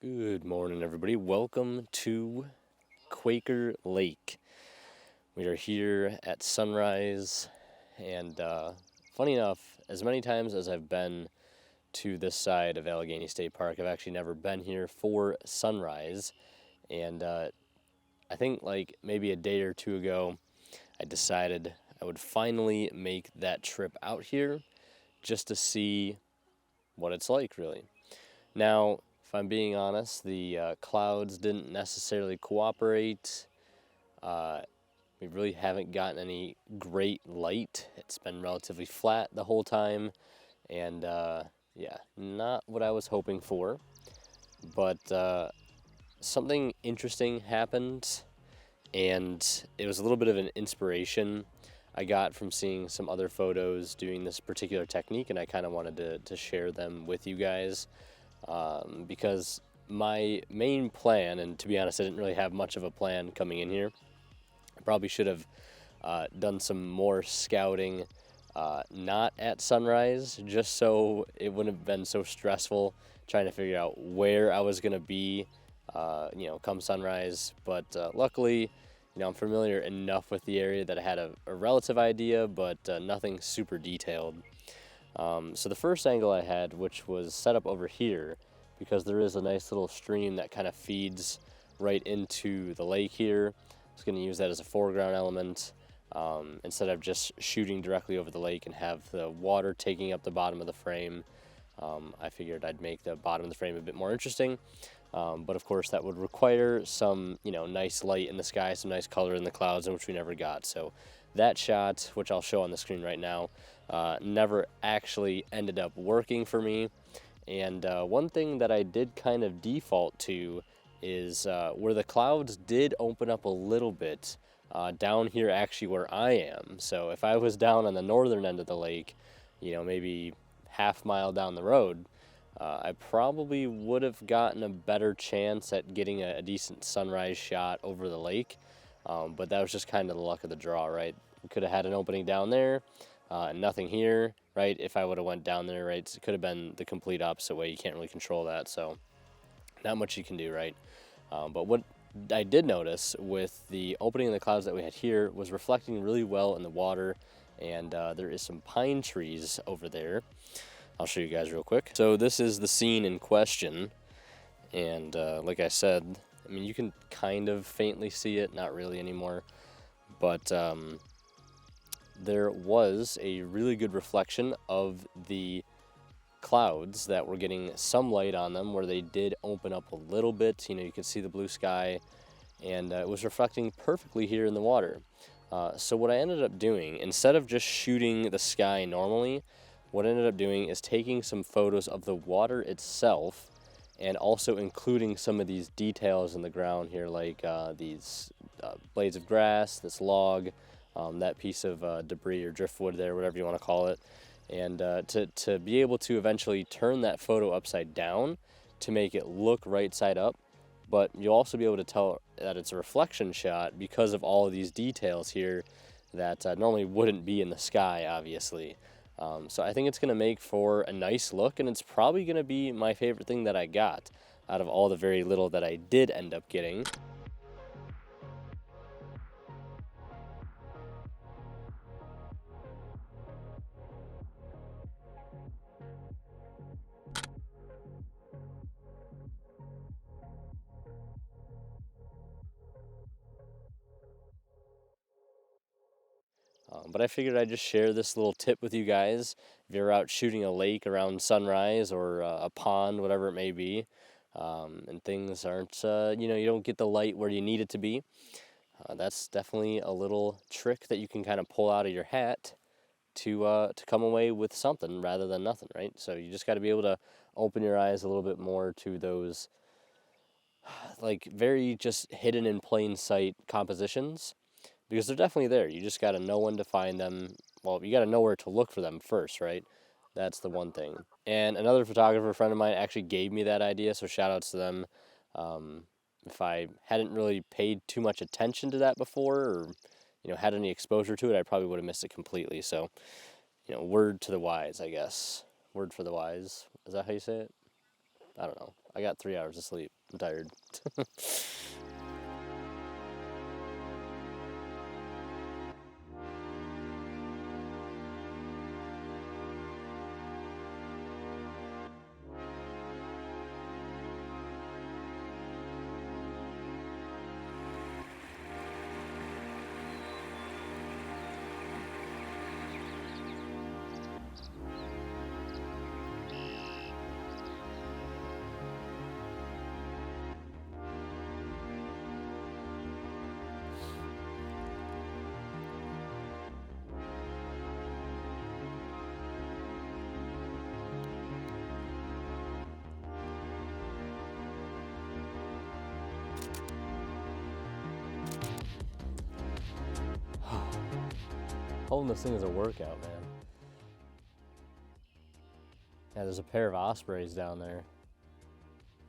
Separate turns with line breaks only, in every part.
Good morning, everybody. Welcome to Quaker Lake. We are here at sunrise, and funny enough, as many times as I've been to this side of Allegany State Park, I've actually never been here for sunrise. And I think like maybe a day or two ago, I decided I would finally make that trip out here just to see what it's like, really. Now, if I'm being honest, the clouds didn't necessarily cooperate. We really haven't gotten any great light. It's been relatively flat the whole time, and yeah, not what I was hoping for. But something interesting happened, and it was a little bit of an inspiration I got from seeing some other photos doing this particular technique, and I kind of wanted to share them with you guys. Because my main plan, and to be honest, I didn't really have much of a plan coming in here. I probably should have done some more scouting, not at sunrise, just so it wouldn't have been so stressful trying to figure out where I was going to be, come sunrise. But luckily, I'm familiar enough with the area that I had a relative idea, but nothing super detailed. So the first angle I had, which was set up over here, because there is a nice little stream that kind of feeds right into the lake here. I was going to use that as a foreground element instead of just shooting directly over the lake and have the water taking up the bottom of the frame. I figured I'd make the bottom of the frame a bit more interesting. But of course that would require some, nice light in the sky, some nice color in the clouds, which we never got. So that shot, which I'll show on the screen right now, never actually ended up working for me. And one thing that I did kind of default to is where the clouds did open up a little bit down here actually where I am. So if I was down on the northern end of the lake, maybe half-mile down the road, I probably would have gotten a better chance at getting a decent sunrise shot over the lake. But that was just kind of the luck of the draw, right? We could have had an opening down there, nothing here, right? If I would have went down there, right, it could have been the complete opposite way. You can't really control that, so not much you can do, right? But what I did notice with the opening in the clouds that we had here was reflecting really well in the water, and there is some pine trees over there. I'll show you guys real quick. So this is the scene in question, and like I said, I mean, you can kind of faintly see it, not really anymore, but there was a really good reflection of the clouds that were getting some light on them where they did open up a little bit. You could see the blue sky, and it was reflecting perfectly here in the water. So what I ended up doing, instead of just shooting the sky normally, what I ended up doing is taking some photos of the water itself and also including some of these details in the ground here, like these blades of grass, this log, that piece of debris or driftwood there, whatever you want to call it, and to be able to eventually turn that photo upside down to make it look right side up, but you'll also be able to tell that it's a reflection shot because of all of these details here that normally wouldn't be in the sky, obviously. So I think it's going to make for a nice look, and it's probably going to be my favorite thing that I got out of all the very little that I did end up getting. But I figured I'd just share this little tip with you guys. If you're out shooting a lake around sunrise or a pond, whatever it may be, and things aren't, you don't get the light where you need it to be, that's definitely a little trick that you can kind of pull out of your hat to come away with something rather than nothing, right? So you just got to be able to open your eyes a little bit more to those, like, very just hidden in plain sight compositions. Because they're definitely there. You just got to know when to find them. Well, you got to know where to look for them first, right? That's the one thing. And another photographer friend of mine actually gave me that idea, so shout outs to them. If I hadn't really paid too much attention to that before, or had any exposure to it, I probably would have missed it completely. So, word to the wise, I guess. Word for the wise. Is that how you say it? I don't know. I got 3 hours of sleep. I'm tired. Holding this thing is a workout, man. Yeah, there's a pair of ospreys down there,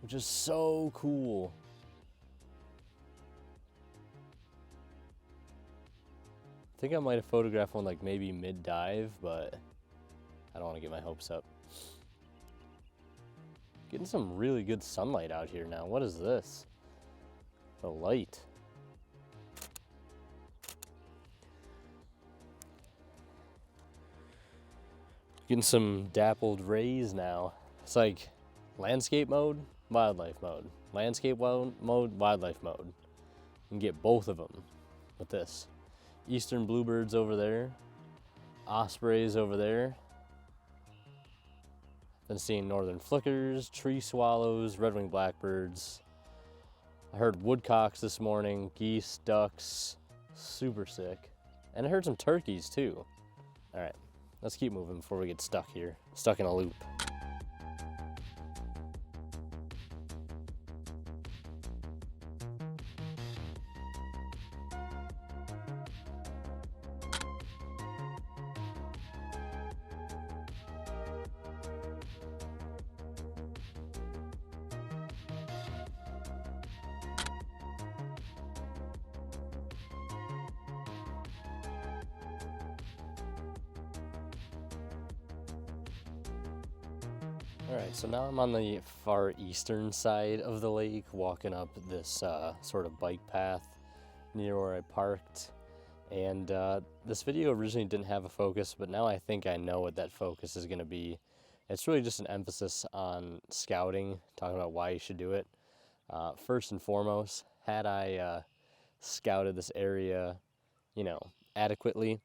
which is so cool. I think I might have photographed one like maybe mid-dive, but I don't want to get my hopes up. Getting some really good sunlight out here now. What is this? The light. Getting some dappled rays now. It's like landscape mode, wildlife mode. Landscape mode, wildlife mode. You can get both of them with this. Eastern bluebirds over there. Ospreys over there. Then seeing northern flickers, tree swallows, red-winged blackbirds. I heard woodcocks this morning, geese, ducks. Super sick. And I heard some turkeys too. All right. Let's keep moving before we get stuck here, stuck in a loop. Alright, so now I'm on the far eastern side of the lake, walking up this sort of bike path near where I parked. And this video originally didn't have a focus, but now I think I know what that focus is going to be. It's really just an emphasis on scouting, talking about why you should do it. First and foremost, had I scouted this area, adequately,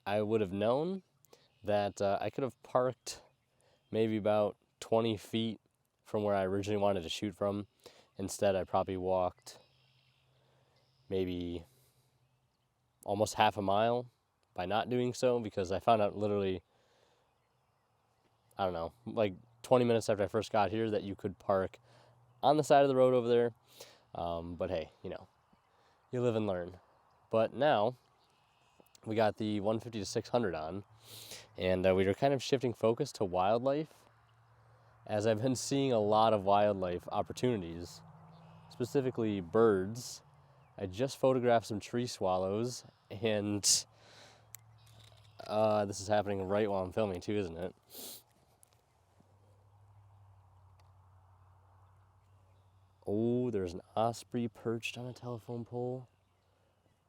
I would have known that I could have parked maybe about 20 feet from where I originally wanted to shoot from. Instead, I probably walked maybe almost half a mile by not doing so, because I found out literally, I don't know, like 20 minutes after I first got here that you could park on the side of the road over there. But hey, you live and learn. But now we got the 150 to 600 on, and we were kind of shifting focus to wildlife, as I've been seeing a lot of wildlife opportunities, specifically birds. I just photographed some tree swallows, and this is happening right while I'm filming too, isn't it? Oh, there's an osprey perched on a telephone pole.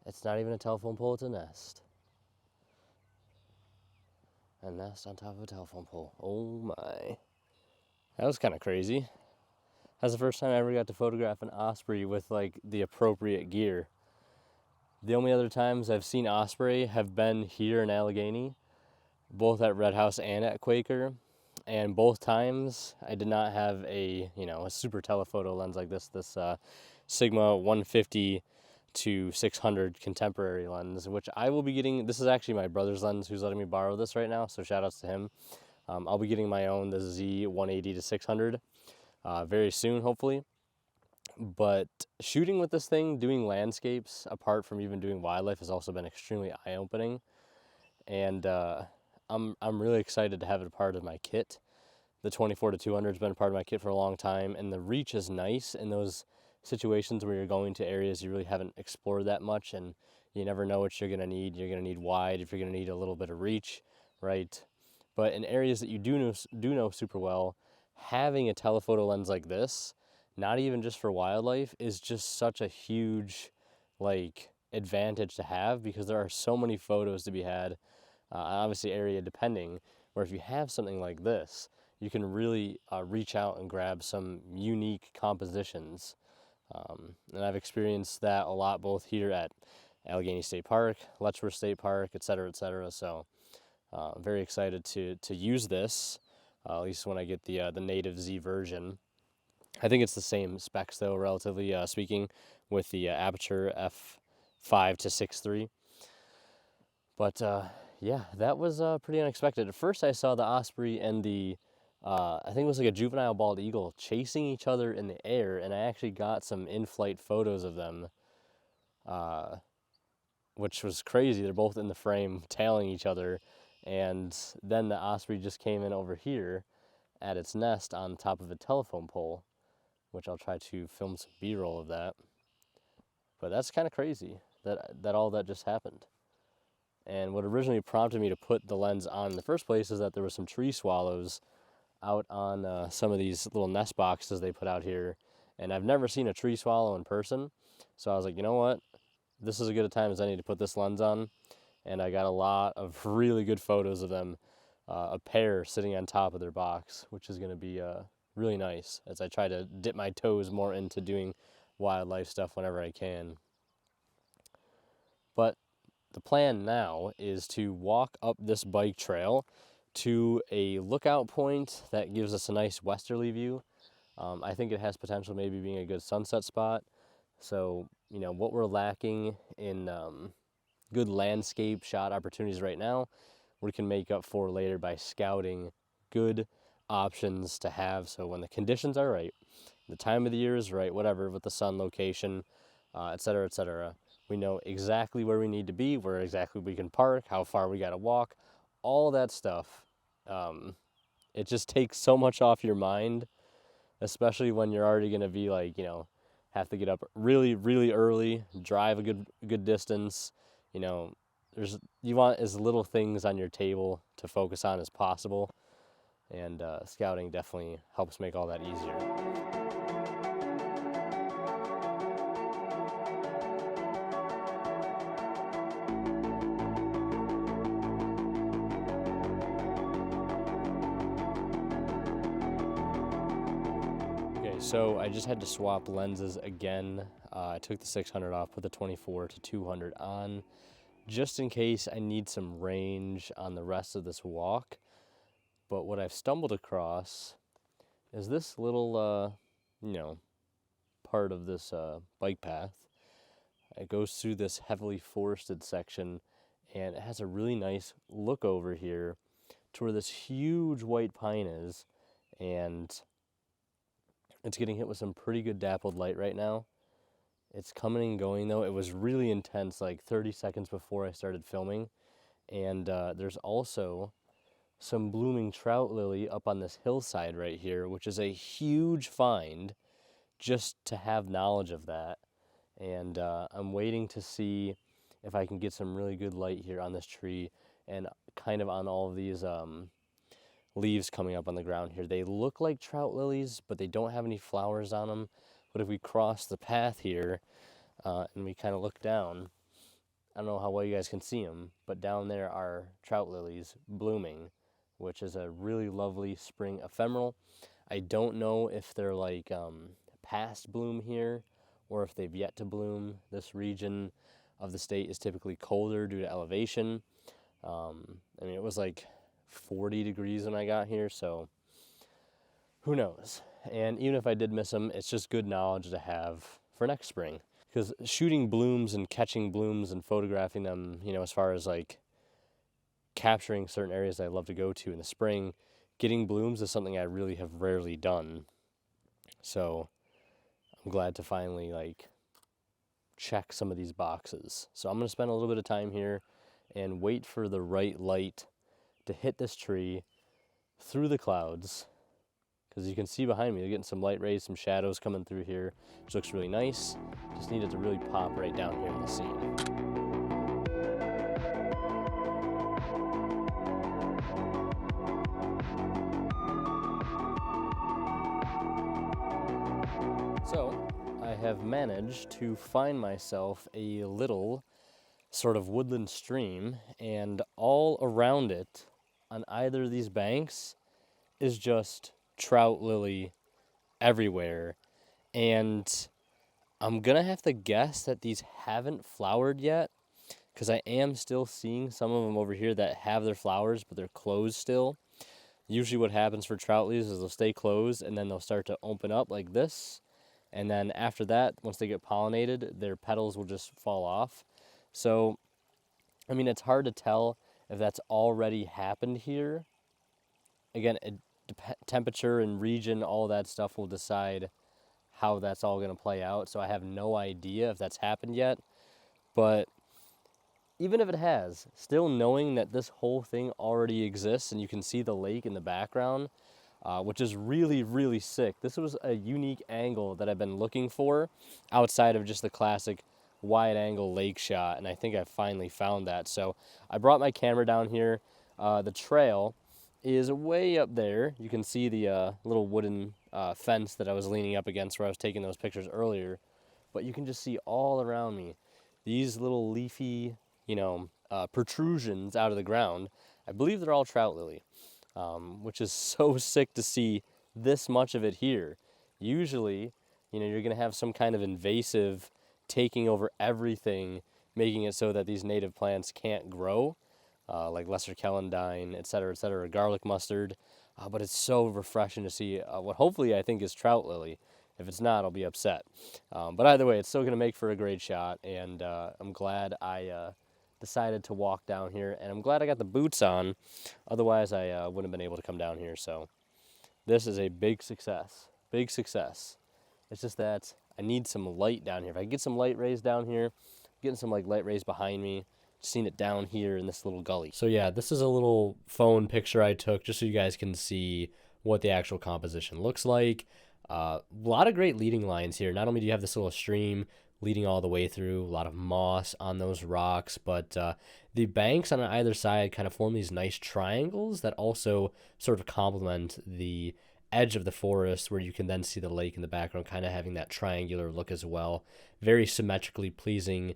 It's not even a telephone pole, it's a nest. A nest on top of a telephone pole. Oh my. That was kind of crazy. That's the first time I ever got to photograph an osprey with like the appropriate gear. The only other times I've seen osprey have been here in Allegany, both at Red House and at Quaker. And both times I did not have a super telephoto lens like this Sigma 150 to 600 contemporary lens, which I will be getting. This is actually my brother's lens who's letting me borrow this right now, so shout outs to him. I'll be getting my own, the Z 180 to 600, very soon, hopefully. But shooting with this thing, doing landscapes, apart from even doing wildlife, has also been extremely eye-opening. And I'm really excited to have it a part of my kit. The 24 to 200 has been a part of my kit for a long time, and the reach is nice in those situations where you're going to areas you really haven't explored that much, and you never know what you're going to need. You're going to need wide if you're going to need a little bit of reach, right? But in areas that you do know super well, having a telephoto lens like this not even just for wildlife, is just such a huge like advantage to have, because there are so many photos to be had, obviously area depending, where if you have something like this, you can really reach out and grab some unique compositions. And I've experienced that a lot, both here at Allegany State Park, Letchworth State Park, et cetera, et cetera. So I'm very excited to use this, at least when I get the native Z version. I think it's the same specs though, relatively speaking, with the aperture f5 to 6.3. But yeah, that was pretty unexpected. At first I saw the osprey and the, I think it was like a juvenile bald eagle chasing each other in the air, and I actually got some in-flight photos of them, which was crazy. They're both in the frame tailing each other, and then the osprey just came in over here at its nest on top of a telephone pole, which I'll try to film some B-roll of that. But that's kind of crazy that all that just happened. And what originally prompted me to put the lens on in the first place is that there were some tree swallows out on some of these little nest boxes they put out here, and I've never seen a tree swallow in person, so I was like, you know what, this is as good a time as any to put this lens on. And I got a lot of really good photos of them, a pair sitting on top of their box, which is going to be really nice as I try to dip my toes more into doing wildlife stuff whenever I can. But the plan now is to walk up this bike trail to a lookout point that gives us a nice westerly view. I think it has potential maybe being a good sunset spot. So, you know, what we're lacking in good landscape shot opportunities right now, we can make up for later by scouting good options to have. So when the conditions are right, the time of the year is right, whatever, with the sun, location, et cetera, we know exactly where we need to be, where exactly we can park, how far we got to walk, all that stuff. It just takes so much off your mind, especially when you're already going to be like, you know, have to get up really, really early, drive a good distance. You know, you want as little things on your table to focus on as possible, and scouting definitely helps make all that easier. So I just had to swap lenses again. I took the 600 off, put the 24 to 200 on, just in case I need some range on the rest of this walk. But what I've stumbled across is this little, you know, part of this bike path. It goes through this heavily forested section, and it has a really nice look over here to where this huge white pine is, and it's getting hit with some pretty good dappled light right now. It's coming and going though. It was really intense like 30 seconds before I started filming. And there's also some blooming trout lily up on this hillside right here, which is a huge find just to have knowledge of that. And I'm waiting to see if I can get some really good light here on this tree and kind of on all of these leaves coming up on the ground here. They look like trout lilies, but they don't have any flowers on them. But if we cross the path here and we kind of look down, I don't know how well you guys can see them, but down there are trout lilies blooming, which is a really lovely spring ephemeral. I don't know if they're like past bloom here or if they've yet to bloom. This region of the state is typically colder due to elevation. I mean, it was like 40 degrees when I got here, so who knows. And even if I did miss them, it's just good knowledge to have for next spring, because shooting blooms and catching blooms and photographing them, you know, as far as like capturing certain areas I love to go to in the spring, getting blooms is something I really have rarely done. So I'm glad to finally like check some of these boxes. So I'm going to spend a little bit of time here and wait for the right light to hit this tree through the clouds, because you can see behind me, they're getting some light rays, some shadows coming through here, which looks really nice. Just need it to really pop right down here in the scene. I have managed to find myself a little sort of woodland stream, and all around it on either of these banks is just trout lily everywhere. And I'm gonna have to guess that these haven't flowered yet, because I am still seeing some of them over here that have their flowers, but they're closed still. Usually what happens for trout lilies is they'll stay closed and then they'll start to open up like this. And then after that, once they get pollinated, their petals will just fall off. So, I mean, it's hard to tell if that's already happened here. Again, temperature and region, all that stuff will decide how that's all going to play out. So I have no idea if that's happened yet. But even if it has, still knowing that this whole thing already exists and you can see the lake in the background, which is really, really sick. This was a unique angle that I've been looking for outside of just the classic wide angle lake shot, and I think I finally found that. So I brought my camera down here. The trail is way up there. You can see the little wooden fence that I was leaning up against where I was taking those pictures earlier, but you can just see all around me these little leafy, protrusions out of the ground. I believe they're all trout lily, which is so sick to see this much of it here. Usually, you're going to have some kind of invasive taking over everything, making it so that these native plants can't grow, like lesser celandine, et cetera, garlic mustard. But it's so refreshing to see what hopefully I think is trout lily. If it's not, I'll be upset. But either way, it's still going to make for a great shot, and I'm glad I decided to walk down here, and I'm glad I got the boots on. Otherwise, I wouldn't have been able to come down here. So this is a big success. Big success. It's just that I need some light down here. If I get some light rays down here, getting some light rays behind me, seen it down here in this little gully. So yeah, this is a little phone picture I took just so you guys can see what the actual composition looks like. A lot of great leading lines here. Not only do you have this little stream leading all the way through, a lot of moss on those rocks, but the banks on either side kind of form these nice triangles that also sort of complement the edge of the forest, where you can then see the lake in the background kind of having that triangular look as well. Very symmetrically pleasing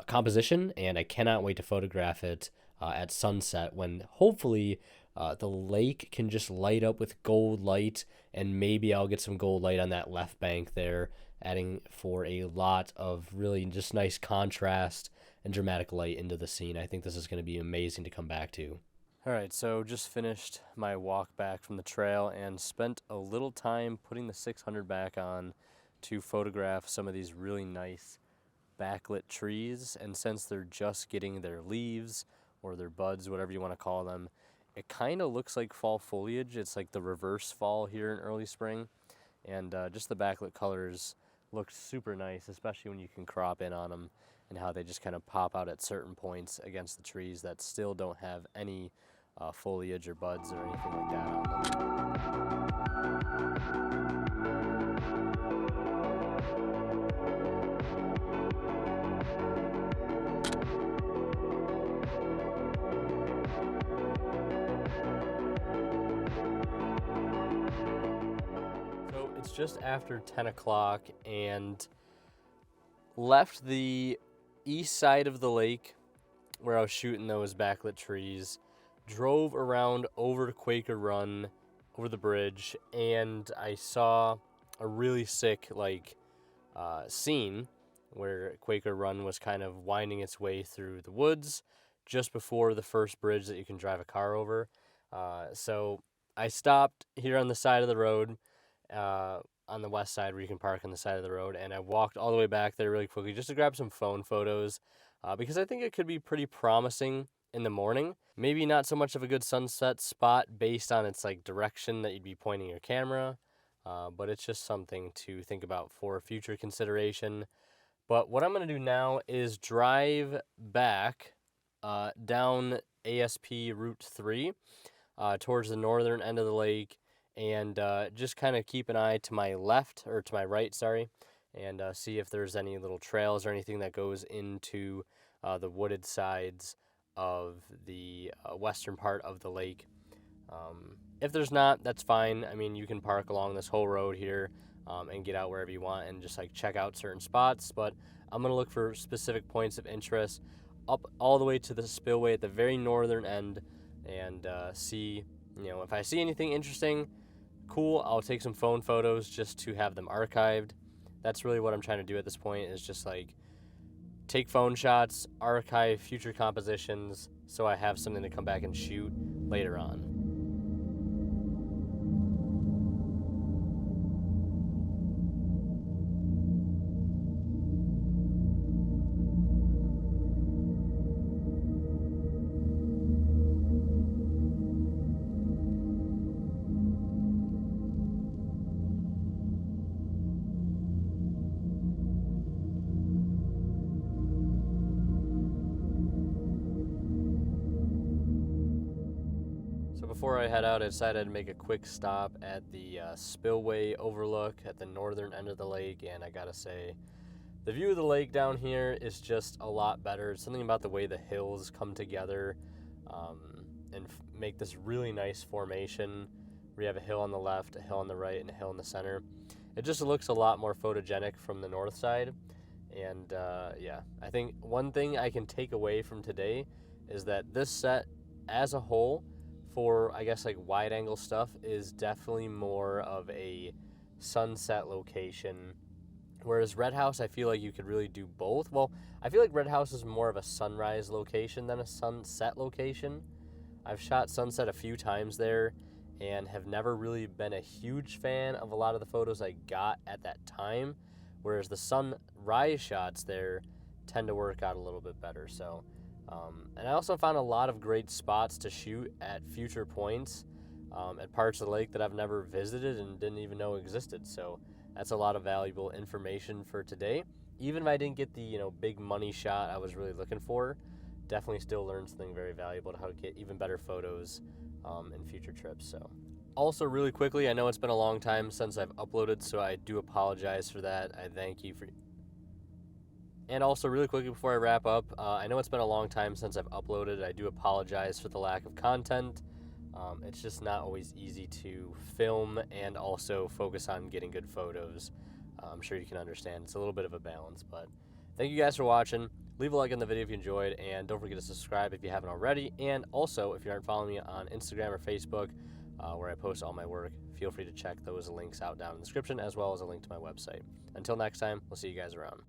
composition, and I cannot wait to photograph it at sunset, when hopefully the lake can just light up with gold light, and maybe I'll get some gold light on that left bank there, adding for a lot of really just nice contrast and dramatic light into the scene. I think this is going to be amazing to come back to. All right, so just finished my walk back from the trail and spent a little time putting the 600 back on to photograph some of these really nice backlit trees. And since they're just getting their leaves or their buds, whatever you want to call them, it kind of looks like fall foliage. It's like the reverse fall here in early spring. And just the backlit colors look super nice, especially when you can crop in on them, and how they just kind of pop out at certain points against the trees that still don't have any foliage or buds or anything like that on them. So it's just after 10 o'clock, and left the east side of the lake where I was shooting those backlit trees, drove around over to Quaker Run, over the bridge, and I saw a really sick scene where Quaker Run was kind of winding its way through the woods just before the first bridge that you can drive a car over. So I stopped here on the side of the road, on the west side where you can park on the side of the road, and I walked all the way back there really quickly just to grab some phone photos, because I think it could be pretty promising in the morning. Maybe not so much of a good sunset spot based on its direction that you'd be pointing your camera, but it's just something to think about for future consideration. But what I'm going to do now is drive back down ASP Route 3 towards the northern end of the lake, and just kind of keep an eye to my left, or to my right, sorry, and see if there's any little trails or anything that goes into the wooded sides of the western part of the lake. If there's not, that's fine. I mean, you can park along this whole road here. and get out wherever you want and just like check out certain spots. But I'm going to look for specific points of interest up all the way to the spillway at the very northern end and see, if I see anything interesting, cool, I'll take some phone photos just to have them archived. That's really what I'm trying to do at this point, is just like take phone shots, archive future compositions, so I have something to come back and shoot later on. Before I head out, I decided to make a quick stop at the spillway overlook at the northern end of the lake, and I gotta say, the view of the lake down here is just a lot better. It's something about the way the hills come together and make this really nice formation where you have a hill on the left, a hill on the right, and a hill in the center. It just looks a lot more photogenic from the north side, and yeah, I think one thing I can take away from today is that this set as a whole, for I guess like wide angle stuff, is definitely more of a sunset location, whereas Red House, I feel like you could really do both. Well, I feel like Red House is more of a sunrise location than a sunset location. I've shot sunset a few times there and have never really been a huge fan of a lot of the photos I got at that time, whereas the sunrise shots there tend to work out a little bit better. So and I also found a lot of great spots to shoot at future points at parts of the lake that I've never visited and didn't even know existed. So that's a lot of valuable information for today. Even if I didn't get the big money shot I was really looking for, definitely still learned something very valuable to how to get even better photos in future trips. So also really quickly, I know it's been a long time since I've uploaded, so I do apologize for that. I thank you for. And also, really quickly before I wrap up, I know it's been a long time since I've uploaded. I do apologize for the lack of content. It's just not always easy to film and also focus on getting good photos. I'm sure you can understand. It's a little bit of a balance, but thank you guys for watching. Leave a like on the video if you enjoyed, and don't forget to subscribe if you haven't already. And also, if you aren't following me on Instagram or Facebook, where I post all my work, feel free to check those links out down in the description, as well as a link to my website. Until next time, we'll see you guys around.